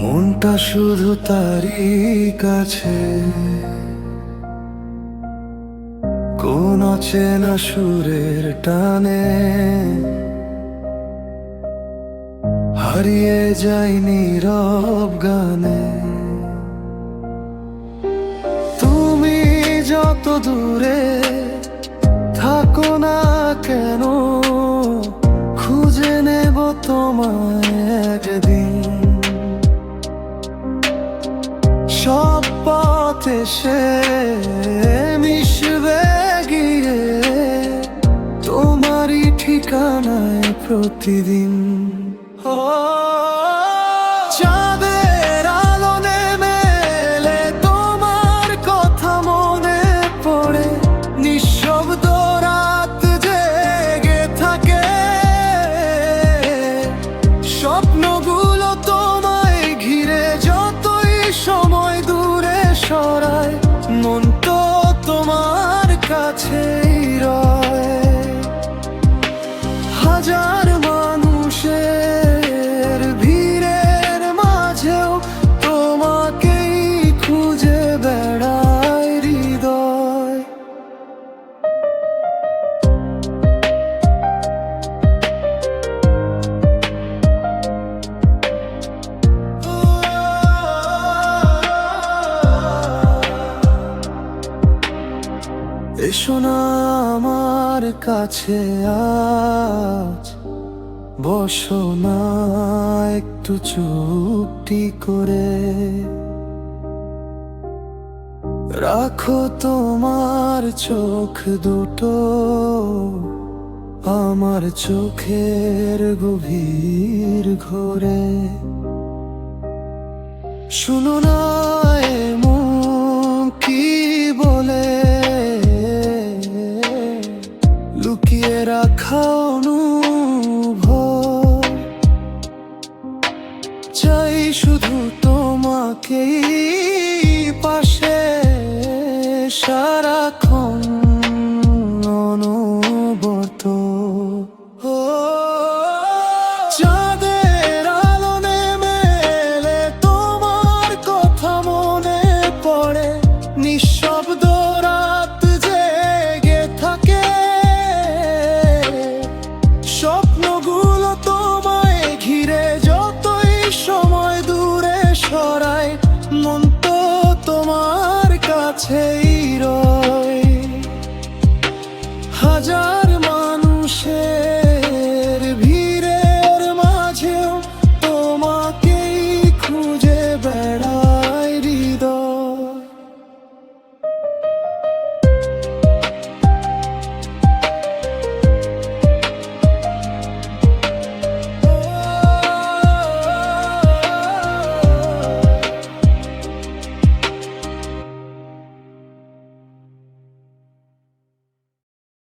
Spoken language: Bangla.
মনটা শুধু তারই কাছে, কোন অচেনা সুরের টানে হারিয়ে যায় নীরব গানে। তুমি যত দূরে থাকো না কেন, খুঁজে নেব তোমায় একদিন। সব পথ এসে মিশবে গিয়ে তোমারই ঠিকানায় প্রতিদিন। চাঁদের আলো নেমে এলে তোমার কথা মনে পড়ে, নিঃশব্দ রাত জেগে থাকে। স্বপ্নগুলো তোমায় ঘিরে যতই সময় দূরে সরায়, মন তো তোমার কাছেই রয়। হাজার মানুষের ভিড়ের মাঝেও তোমাকেই খুঁজে বেড়ায় হৃদয়। এসো না আমার কাছে আজ, বসো না একটু চুপটি করে, রাখো তোমার চোখ দুটো আমার চোখের গভীর ঘোরে। শুনো না এ মন কি বলে, লুকিয়ে রাখা অনুভব, চাই শুধু তোমাকেই পাশে সারা